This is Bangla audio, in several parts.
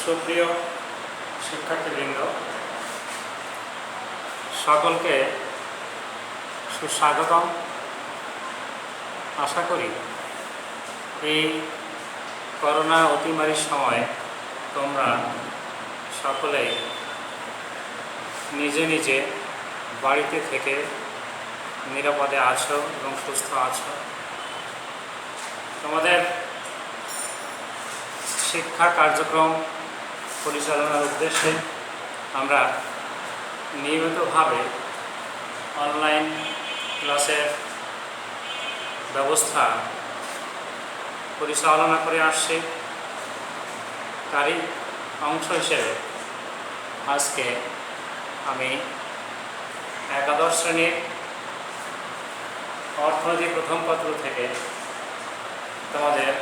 সুপ্রিয় শিক্ষার্থীবৃন্দ, সকলকে সুস্বাগতম। আশা করি এই করোনা অতিমারীর সময় তোমরা সকলেই নিজে নিজে বাড়িতে থেকে নিরাপদে আছো এবং সুস্থ আছো। তোমাদের শিক্ষা কার্যক্রম পরিচালনার উদ্দেশ্যে আমরা নিয়মিতভাবে অনলাইন ক্লাসের ব্যবস্থা পরিচালনা করে আসছি। তারই অংশ হিসেবে আজকে আমি একাদশ শ্রেণীর অর্থনীতি প্রথম পত্র থেকে তোমাদের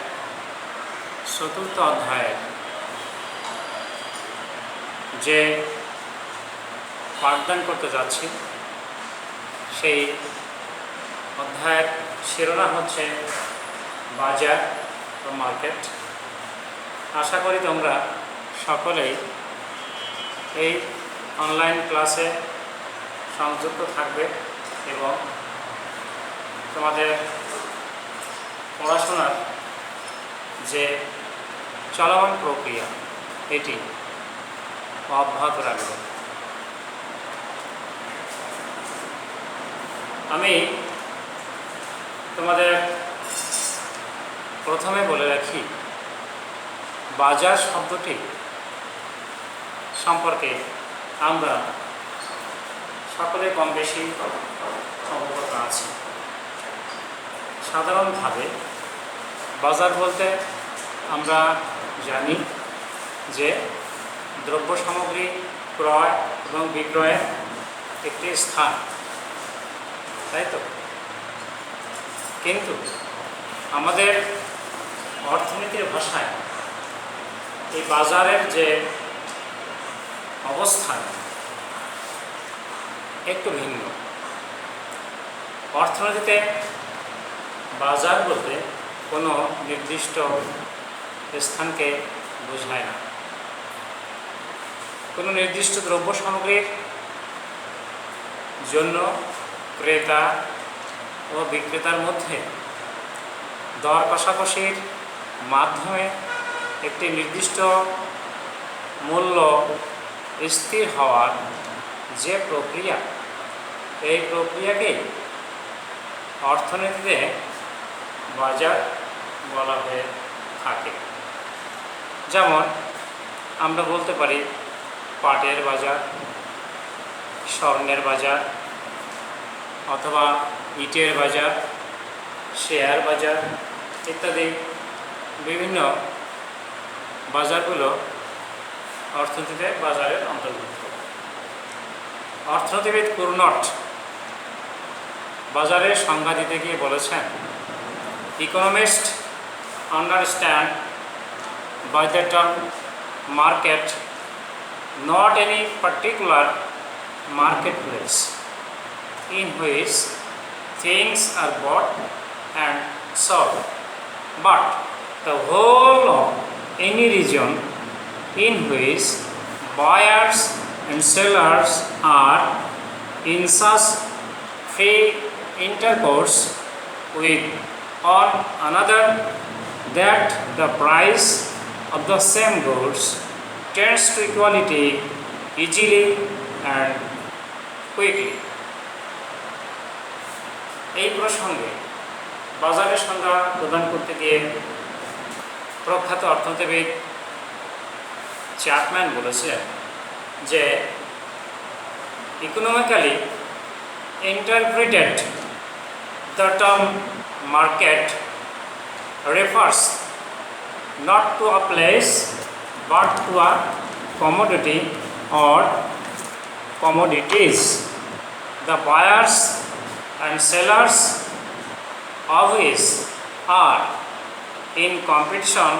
চতুর্থ অধ্যায়ের যে পাঠদান করতে যাচ্ছি সেই অধ্যায়ের শিরোনাম হচ্ছে বাজার বা মার্কেট। আশা করি তোমরা সকলেই এই অনলাইন ক্লাসে সংযুক্ত থাকবে এবং তোমাদের পড়াশোনার যে চলমান প্রক্রিয়া এটি অব্যাহত রাখবে। আমি তোমাদের প্রথমে বলে রাখি, বাজার শব্দটি সম্পর্কে আমরা সকলে কম বেশি অবগত আছি। সাধারণভাবে বাজার বলতে আমরা জানি যে দ্রব্য সামগ্রী ক্রয় এবং বিক্রয়ের একটি স্থান, তাই তো? কিন্তু আমাদের অর্থনীতির ভাষায় এই বাজারের যে অবস্থান একটু ভিন্ন। অর্থনীতিতে বাজার বলতে কোনো নির্দিষ্ট স্থানকে বোঝায় না। কোনো নির্দিষ্ট দ্রব্য সামগ্রীর জন্য ক্রেতা ও বিক্রেতার মধ্যে দর কষাকষির মাধ্যমে একটি নির্দিষ্ট মূল্য স্থির হওয়ার যে প্রক্রিয়া, এই প্রক্রিয়াকেই অর্থনীতিতে বাজার বলা হয়ে থাকে। যেমন আমরা বলতে পারি পাটের বাজার, স্বর্ণের বাজার, অথবা ইটের বাজার, শেয়ার বাজার ইত্যাদি বিভিন্ন বাজারগুলো অর্থনীতিতে বাজারের অন্তর্ভুক্ত। অর্থনীতিবিদ কুর্নট বাজারের সংজ্ঞা দিতে গিয়ে বলেছেন, economist understand by the term market not any particular marketplace in which things are bought and sold, but the whole of any region in which buyers and sellers are in such free intercourse with one another that the price of the same goods tends to equality easily and quickly. এই প্রসঙ্গে বাজারের সংজ্ঞা প্রদান করতে গিয়ে প্রখ্যাত অর্থনীতিবিদ চ্যাপম্যান বলেছেন যে economically interpreted the term market refers not to a place but to a commodity or commodities, the buyers and sellers of which are in competition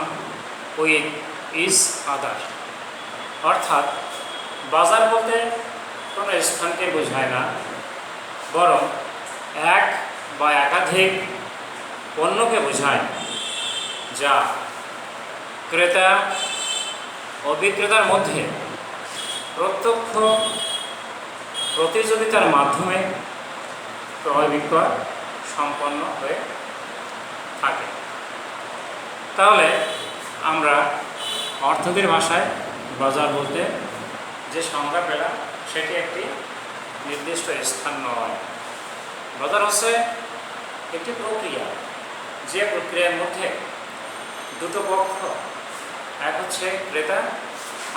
with each other. অর্থাৎ বাজার বলতে কোনো স্থানকে বোঝায় না, বরং এক বা একাধিক পণ্যকে বোঝায় যা ক্রেতা ও বিক্রেতার মধ্যে প্রত্যক্ষ প্রতিযোগিতার মাধ্যমে ক্রয় বিক্রয় সম্পন্ন হয়ে থাকে। তাহলে আমরা অর্থনীতির ভাষায় বাজার বলতে যে সংজ্ঞা পেলাম সেটি একটি নির্দিষ্ট স্থান নয়। বাজার হচ্ছে একটি প্রক্রিয়া, যে প্রক্রিয়ার মধ্যে দুটো পক্ষ, এক হচ্ছে ক্রেতা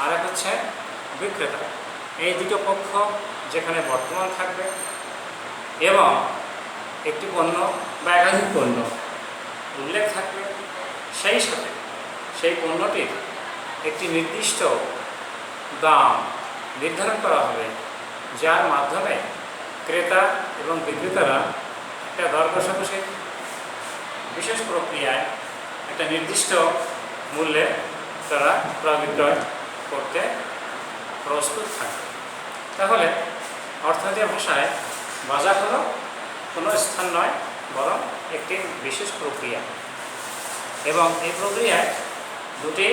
আর এক হচ্ছে বিক্রেতা, এই দুটো পক্ষ যেখানে বর্তমান থাকবে এবং একটি পণ্য বা একাধিক পণ্য উল্লেখ থাকবে, সেই সাথে সেই পণ্যটির একটি নির্দিষ্ট দাম নির্ধারণ করা হবে, যার মাধ্যমে ক্রেতা এবং বিক্রেতারা একটা দর কষাকষির বিশেষ প্রক্রিয়ায় একটা নির্দিষ্ট মূল্যে তারা ক্রয় বিক্রয় করতে প্রস্তুত থাকে। তাহলে অর্থনীতির ভাষায় বাজার হলো কোনো স্থান নয়, বরং একটি বিশেষ প্রক্রিয়া, এবং এই প্রক্রিয়ায় দুটি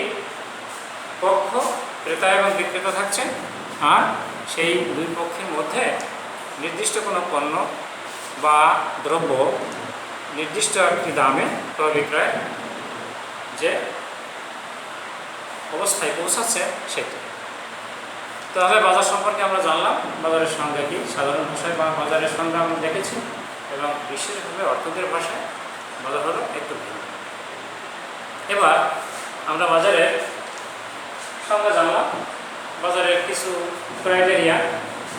পক্ষ ক্রেতা এবং বিক্রেতা থাকছেন, আর সেই দুই পক্ষের মধ্যে নির্দিষ্ট কোনো পণ্য বা দ্রব্য নির্দিষ্ট একটি দামে ক্রয় বিক্রয় যে অবস্থায় পৌঁছাচ্ছে সেটি। তাহলে বাজার সম্পর্কে আমরা জানলাম, বাজারের সংজ্ঞা কি, সাধারণ ভাষায় বা বাজারের সংজ্ঞা আমরা দেখেছি, এবং বিশেষভাবে অর্থনীতির ভাষায় বাজার হলো একটু ভিন্ন। এবার আমরা বাজারের সংজ্ঞা জানলাম, বাজারের কিছু ক্রাইটেরিয়া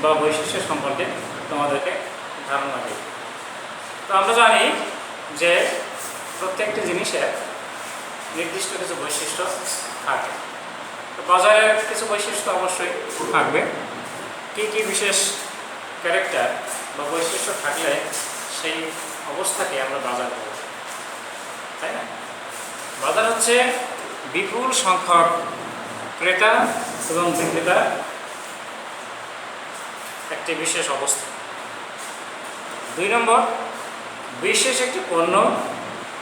বা বৈশিষ্ট্য সম্পর্কে তোমাদেরকে ধারণা দিই। তো আমরা জানি যে প্রত্যেকটি জিনিসের নির্দিষ্ট কিছু বৈশিষ্ট্য থাকে। তো বাজারের কিছু বৈশিষ্ট্য অবশ্যই থাকবে। কী কী বিশেষ ক্যারেক্টার বা বৈশিষ্ট্য থাকলে সেই অবস্থাকে আমরা বাজার বলব, তাই না? বাজার হচ্ছে বিপুল সংখ্যক ক্রেতা এবং বিক্রেতার একটি বিশেষ অবস্থা। 2 নম্বর, বিশেষ একটি পণ্য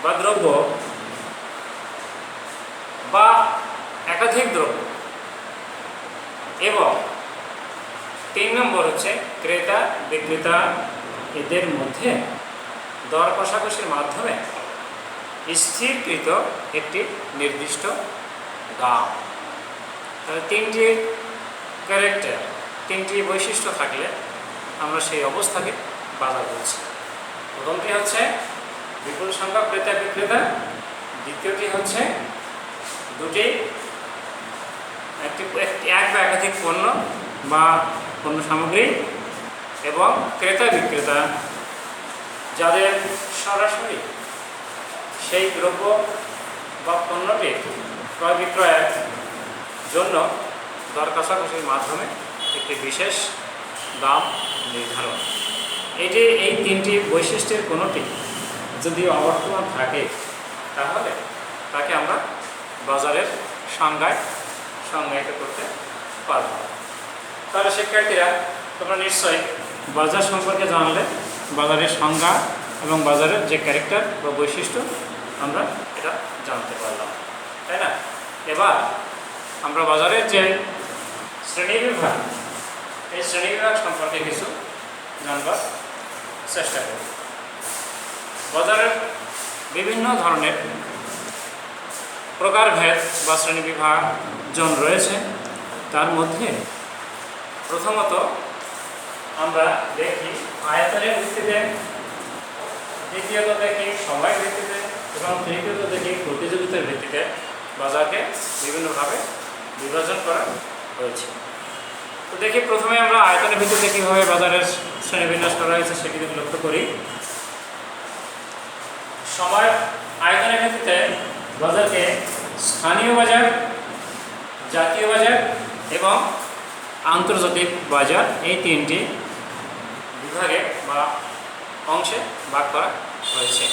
বা দ্রব্য বা একাধিক দ্রব্য। এবং 3 নম্বর হচ্ছে ক্রেতা বিক্রেতা এদের মধ্যে দর কষাকষির মাধ্যমে স্থিরকৃত একটি নির্দিষ্ট দাম। তাহলে 3টি ক্যারেক্টার, 3টি বৈশিষ্ট্য থাকলে আমরা সেই অবস্থাকে বাজার বলছি। প্রথমটি হচ্ছে বিপুল সংখ্যক ক্রেতা বিক্রেতা, দ্বিতীয়টি হচ্ছে দুটি এক বা একাধিক পণ্য বা পণ্য সামগ্রী এবং ক্রেতা বিক্রেতা যাদের সরাসরি সেই দ্রব্য বা পণ্যটি ক্রয় বিক্রয়ের জন্য দর কষাকষির মাধ্যমে একটি বিশেষ দাম নির্ধারণ। এই 3টি বৈশিষ্ট্যের কোনোটি যদি অবর্তমান থাকে তাহলে তাকে আমরা বাজারের সংজ্ঞায়িত করতে পারব। তাহলে শিক্ষার্থীরা, তোমরা নিশ্চয়ই বাজার সম্পর্কে জানলে বাজারের সংজ্ঞা এবং বাজারের যে ক্যারেক্টার বা বৈশিষ্ট্য আমরা এটা জানতে পারলাম, তাই না? এবার আমরা বাজারের যে শ্রেণীবিভাগ, এই শ্রেণীবিভাগ সম্পর্কে কিছু জানবার চেষ্টা করি। বাজারের বিভিন্ন ধরনের প্রকারভেদ বা শ্রেণীবিভাজন রয়েছে। তার মধ্যে প্রথমত আমরা দেখি আয়তনের ভিত্তিতে, দ্বিতীয়ত দেখি সময়ের ভিত্তিতে এবং তৃতীয়ত দেখি প্রতিযোগিতার ভিত্তিতে বাজারকে বিভিন্নভাবে বিভাজন করা হয়েছে। তো দেখি প্রথমে আমরা আয়তনের ভিত্তিতে কীভাবে বাজারের শ্রেণীবিন্যাস করা হয়েছে সেটি লক্ষ্য করি। সময় আয়তনের ভিত্তিতে বাজারকে স্থানীয় বাজার, জাতীয় বাজার এবং আন্তর্জাতিক বাজার, এই 3টি বিভাগে বা অংশে ভাগ করা হয়েছে।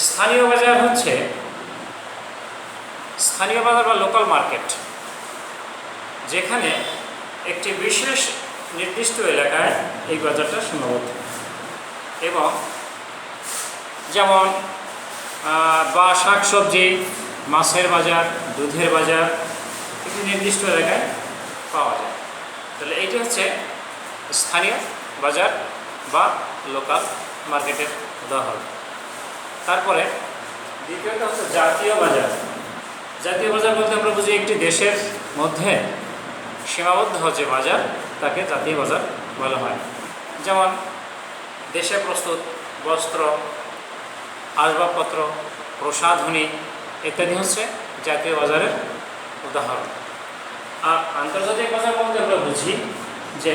স্থানীয় বাজার হচ্ছে স্থানীয় বাজার বা লোকাল মার্কেট, যেখানে একটি বিশেষ নির্দিষ্ট এলাকায় এই বাজারটা সীমাবদ্ধ, এবং যেমন বা শাকসবজি, মাছের বাজার, দুধের বাজার, একটি নির্দিষ্ট এলাকায় পাওয়া যায়। তাহলে এইটি হচ্ছে স্থানীয় বাজার বা লোকাল মার্কেটের উদাহরণ। তারপরে দ্বিতীয়ত হচ্ছে জাতীয় বাজার। জাতীয় বাজার বলতে আমরা বুঝি একটি দেশের মধ্যে সীমাবদ্ধ যে বাজার তাকে জাতীয় বাজার বলা হয়। যেমন দেশে প্রস্তুত বস্ত্র, আসবাবপত্র, প্রসাধনী ইত্যাদি হচ্ছে জাতীয় বাজারের উদাহরণ। আর আন্তর্জাতিক বাজার বলতে আমরা বুঝি যে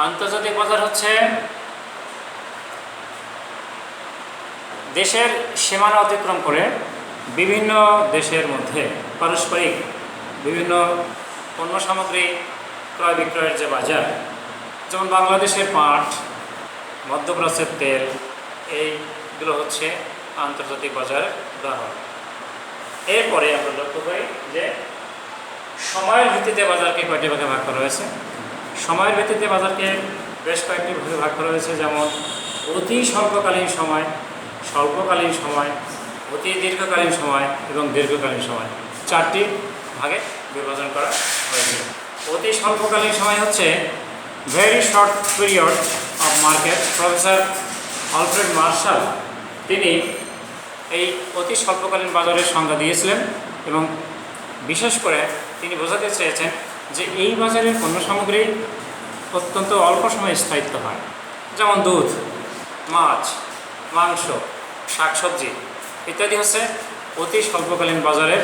আন্তর্জাতিক বাজার হচ্ছে দেশের সীমানা অতিক্রম করে বিভিন্ন দেশের মধ্যে পারস্পরিক বিভিন্ন পণ্য সামগ্রী ক্রয় বিক্রয়ের যে বাজার, যেমন বাংলাদেশের পাট, মধ্যপ্রাচ্যের তেল, এইগুলো হচ্ছে আন্তর্জাতিক বাজারের উদাহরণ। এরপরে আমরা লক্ষ্য করি যে সময়ের ভিত্তিতে বাজারকে কয়টি ভাগে ভাগ করা হয়েছে। সময়ের ভিত্তিতে বাজারকে বেশ কয়েকটি ভাগে ভাগ করা হয়েছে, যেমন অতি স্বল্পকালীন সময়, স্বল্পকালীন সময়, অতি দীর্ঘকালীন সময় এবং দীর্ঘকালীন সময়, চারটি ভাগে বিভাজন করা হয়েছে। অতি স্বল্পকালীন সময় হচ্ছে very short period of market. Professor Alfred Marshall তিনি এই অতি স্বল্পকালীন বাজারের সংজ্ঞা দিয়েছিলেন এবং বিশেষ করে তিনি বোঝাতে চেয়েছেন যে এই বাজারের পণ্য সামগ্রী অত্যন্ত অল্প সময়ে স্থায়িত্ব হয়, যেমন দুধ, মাছ, মাংস, শাকসবজি ইত্যাদি হচ্ছে অতি স্বল্পকালীন বাজারের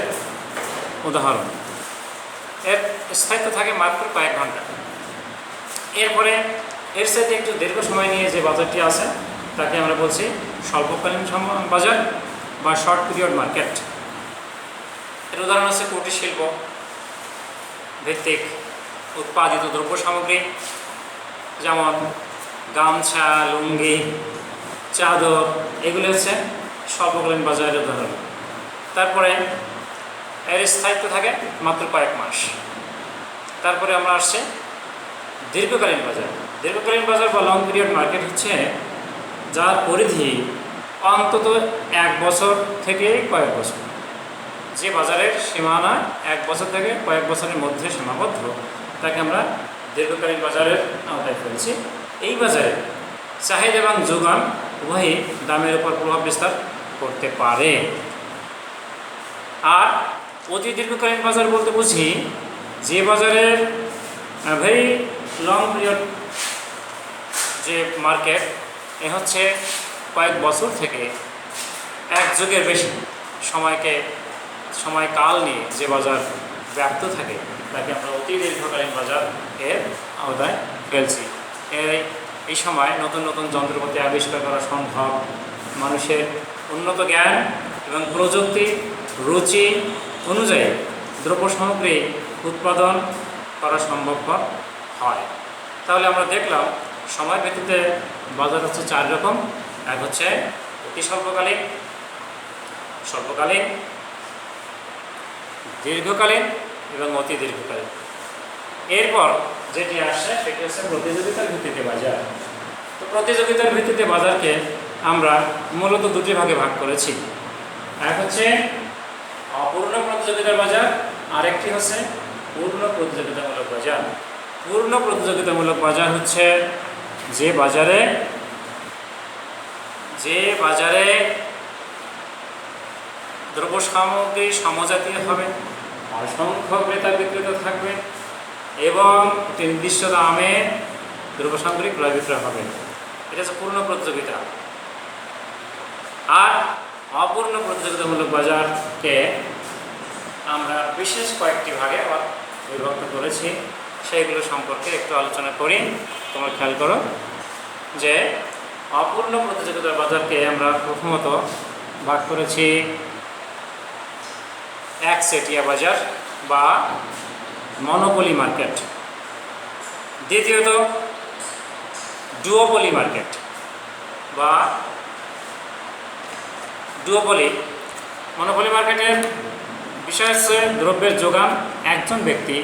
উদাহরণ। এর স্থায়িত্ব থাকে মাত্র কয়েক ঘন্টা। এরপরে এর সাথে একটু দীর্ঘ সময় নিয়ে যে বাজারটি আছে তাকে আমরা বলছি স্বল্পকালীন বাজার বা শর্ট পিরিয়ড মার্কেট। এর উদাহরণ আছে কুটির শিল্প ভিত্তিক উৎপাদিত দ্রব্য সামগ্রী, যেমন গামছা, লুঙ্গি, চাদর, এগুলো হচ্ছে স্বল্পকালীন বাজারের উদাহরণ। তারপরে এর স্থায়িত্ব থাকে মাত্র কয়েক মাস। তারপরে আমরা আসছে দীর্ঘকালীন বাজার। দীর্ঘকালীন বাজার বা লং পিরিয়ড মার্কেট হচ্ছে যার পরিধি অন্তত 1 বছর থেকে কয়েক বছর। যে বাজারের সীমানা 1 বছর থেকে কয়েক বছরের মধ্যে সীমাবদ্ধ তাকে আমরা দীর্ঘকালীন বাজারের আওতায় ফেলছি। এই বাজারে চাহিদা এবং যোগান উভয়ই দামের উপর প্রভাব বিস্তার করতে পারে। আর অতি দীর্ঘকালীন বাজার বলতে বুঝি যে বাজারের ভেরি লং পিরিয়ড যে মার্কেট, এ হচ্ছে কয়েক বছর থেকে 1 যুগের বেশি সময়কাল নিয়ে যে বাজার ব্যাপ্ত থাকে তাকে আমরা অতি দীর্ঘকালীন বাজার এর আওতায় ফেলছি। এই সময় নতুন নতুন যন্ত্রপাতি আবিষ্কার করা সম্ভব, মানুষের উন্নত জ্ঞান এবং প্রযুক্তি রুচি অনুযায়ী দ্রব্য সামগ্রী উৎপাদন করা সম্ভবপর হয়। তাহলে আমরা দেখলাম সময় ভিত্তিতে বাজার হচ্ছে 4 রকম। এক হচ্ছে অতি স্বল্পকালীন, স্বল্পকালীন, দীর্ঘকালীন এবং অতি দীর্ঘকালীন। এরপর যেটি আসছে সেটি হচ্ছে প্রতিযোগিতার ভিত্তিতে বাজার। তো প্রতিযোগিতার ভিত্তিতে বাজারকে আমরা মূলত 2টি ভাগে ভাগ করেছি। এক হচ্ছে অপূর্ণ প্রতিযোগিতার বাজার, আরেকটি হচ্ছে পূর্ণ প্রতিযোগিতামূলক বাজার। পূর্ণ প্রতিযোগিতামূলক বাজার হচ্ছে যে বাজারে দ্রব্য সামগ্রী সমজাতীয় হবে, অসংখ্য ক্রেতা বিক্রেতা থাকবে এবং একটি নির্দিষ্ট দামে দ্রব্য সামগ্রী ক্রয় বিক্রয় হবে। এটা হচ্ছে পূর্ণ প্রতিযোগিতা। আর অপূর্ণ প্রতিযোগিতামূলক বাজারকে আমরা বিশেষ কয়েকটি ভাগে বিভক্ত করেছি, সেইগুলো সম্পর্কে একটু আলোচনা করি। তোমরা খেয়াল করো যে অপূর্ণ প্রতিযোগিতার বাজারকে আমরা প্রথমত ভাগ করেছি একচেটিয়া বাজার বা মনোপলি মার্কেট, দ্বিতীয়ত ডুওপলি মার্কেট বা ডুওপলি। মনোপলি মার্কেটের বিষয় হচ্ছে দ্রব্যের যোগান একজন ব্যক্তি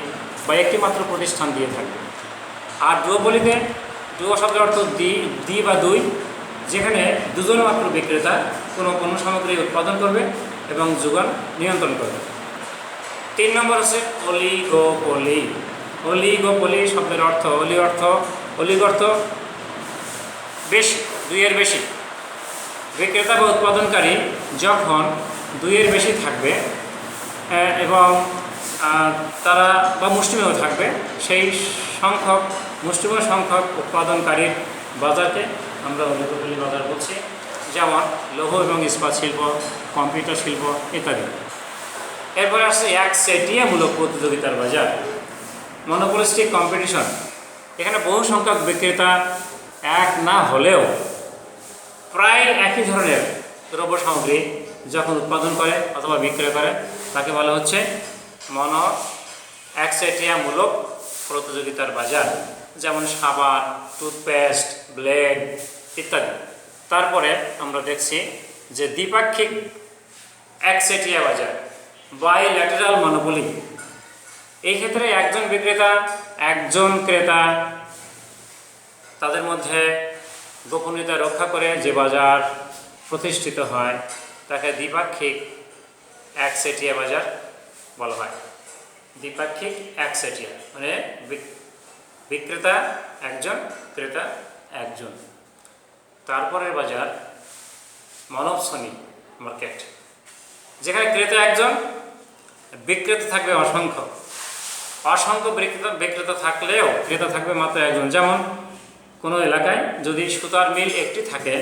বা একটি মাত্র প্রতিষ্ঠান দিয়ে থাকবে। আর ডুওপলিতে ডুও শব্দের অর্থ দ্বি বা দুই, যেখানে দুজন মাত্র বিক্রেতা কোনো পণ্য সামগ্রী উৎপাদন করবে এবং যোগান নিয়ন্ত্রণ করবে। 3 নম্বর হচ্ছে অলিগোপলি। অলিগোপলি শব্দের অর্থ অলিগ অর্থ বেশি, দুইয়ের বেশি। বিক্রেতা বা উৎপাদনকারী যখন দুইয়ের বেশি থাকবে এবং তারা বা মুষ্টিমেয় থাকবে, সেই মুষ্টিমেয় সংখ্যক উৎপাদনকারীর বাজারকে আমরা অলিগোপলি বাজার বলছি। যেমন লৌহ এবং ইস্পাত শিল্প, কম্পিউটার শিল্প ইত্যাদি। এরপরে আসছে একচেটিয়ামূলক প্রতিযোগিতার বাজার, মনোপলিস্টিক কম্পিটিশন। এখানে বহু সংখ্যক বিক্রেতা এক না হলেও প্রায় একই ধরনের দ্রব্য সামগ্রী যখন উৎপাদন করে অথবা বিক্রয় করে তাকে বলা হচ্ছে একচেটিয়ামূলক প্রতিযোগিতার বাজার। যেমন সাবান, টুথপেস্ট, ব্লেড ইত্যাদি। তারপরে আমরা দেখছি যে দ্বিপাক্ষিক একচেটিয়া বাজার, বাইল্যাটারাল মনোপলি। এই ক্ষেত্রে একজন বিক্রেতা একজন ক্রেতা তাদের মধ্যে গোপনীয়তা রক্ষা করে যে বাজার প্রতিষ্ঠিত হয় তাকে দ্বিপাক্ষিক একচেটিয়া বাজার বলা হয়। দ্বিপাক্ষিক একচেটিয়া মানে বিক্রেতা একজন, ক্রেতা একজন। তারপরের বাজার মনবসনী মার্কেট, যেখানে ক্রেতা একজন, বিক্রেতা থাকবে অসংখ্য বিক্রেতা থাকলেও ক্রেতা থাকবে মাত্র একজন। যেমন কোনো এলাকায় যদি সুতার মিল একটি থাকে,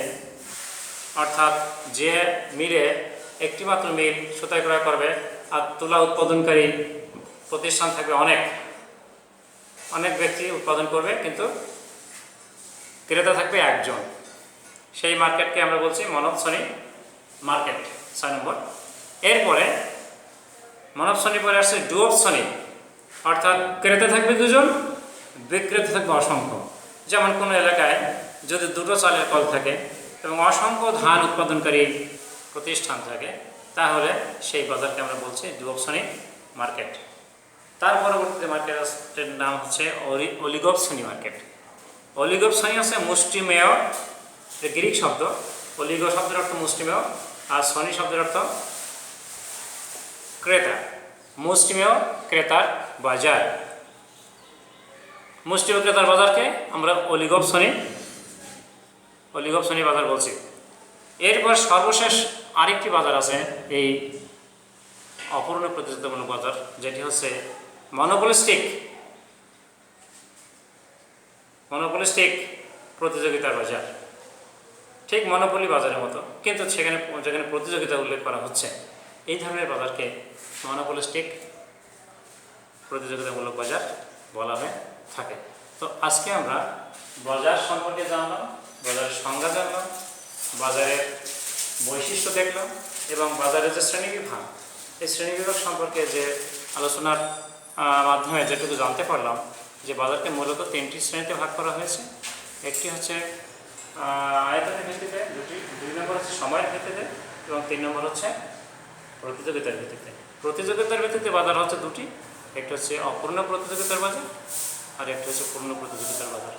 অর্থাৎ যে মিলে একটি মাত্র মিল সুতায় ক্রয় করবে, আর তুলা উৎপাদনকারী প্রতিষ্ঠান থাকবে অনেক ব্যক্তি উৎপাদন করবে, কিন্তু ক্রেতা থাকবে একজন। সেই মার্কেটকে আমরা বলছি মনবসনী মার্কেট, 6 নম্বর। এরপরে মনবসনী পরে আসছে ডুওপসনী, অর্থাৎ ক্রেতা থাকবে দুজন, বিক্রেতা থাকবে অসংখ্য। যেমন কোনো এলাকায় যদি দুটো চালের কল থাকে এবং অসংখ্য ধান উৎপাদনকারী প্রতিষ্ঠান থাকে, তাহলে সেই বাজারকে আমরা বলছি ডুওপসনী মার্কেট। তার পরবর্তীতে মার্কেটের নাম হচ্ছে অলিগোপসনী মার্কেট। অলিগোপসনী হচ্ছে মুষ্টিমেয়, গ্রিক শব্দ। অলিগো শব্দের অর্থ মুষ্টিমেয়, আর সনি শব্দের অর্থ ক্রেতা। মুষ্টিমেয় ক্রেতার বাজার, মুষ্টিমেয় ক্রেতার বাজারকে আমরা অলিগোপসনী বাজার বলছি। এরপর সর্বশেষ আরেকটি বাজার আছে এই অপূর্ণ প্রতিযোগিতামূলক বাজার, যেটি হচ্ছে মনোপলিস্টিক প্রতিযোগিতার বাজার। ঠিক মনোপলি বাজারের মতো, কিন্তু যেখানে প্রতিযোগিতা উল্লেখ করা হচ্ছে, এই ধরনের বাজারকে মনোপলিস্টিক প্রতিযোগিতামূলক বাজার বলা হয়ে থাকে। তো আজকে আমরা বাজার সম্পর্কে জানলাম, বাজারের সংজ্ঞা জানলাম, বাজারের বৈশিষ্ট্য দেখলাম এবং বাজারের যে শ্রেণীবিভাগ, এই শ্রেণীবিভাগ সম্পর্কে যে আলোচনার মাধ্যমে যেটুকু জানতে পারলাম, যে বাজারকে মূলত 3টি শ্রেণীতে ভাগ করা হয়েছে। একটি হচ্ছে আয়তনের ভিত্তিতে, 2 নম্বর হচ্ছে সময়ের ভিত্তিতে এবং 3 নম্বর হচ্ছে প্রতিযোগিতার ভিত্তিতে। প্রতিযোগিতার ভিত্তিতে বাজার হচ্ছে 2টি, একটা হচ্ছে অপূর্ণ প্রতিযোগিতার বাজার আর একটা হচ্ছে পূর্ণ প্রতিযোগিতার বাজার।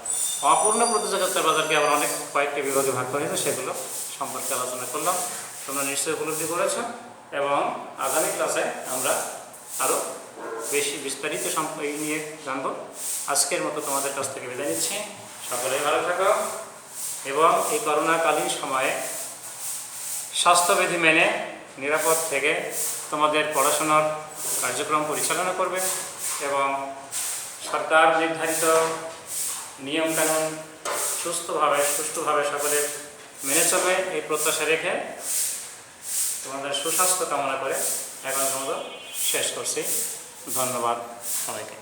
অপূর্ণ প্রতিযোগিতার বাজারকে আমরা কয়েকটি বিভাগে ভাগ করা হয়েছে, সেগুলো সম্পর্কে আলোচনা করলাম। তোমরা নিশ্চয়ই উপলব্ধি করেছ এবং আগামী ক্লাসে আমরা আরও বেশি বিস্তারিত এই নিয়ে জানব। আজকের মতো তোমাদের কাছ থেকে বিদায় নিচ্ছি। সকলেই ভালো থাকো এবং এই করোনাকালীন সময়ে স্বাস্থ্যবিধি মেনে নিরাপদ থেকে তোমাদের পড়াশোনার কার্যক্রম পরিচালনা করবে এবং সরকার নির্ধারিত নিয়মকানুন সুষ্ঠুভাবে সকলে মেনে চলবে, এই প্রত্যাশা রেখে তোমাদের সুস্বাস্থ্য কামনা করে এখন শেষ করছি। ধন্যবাদ সবাইকে।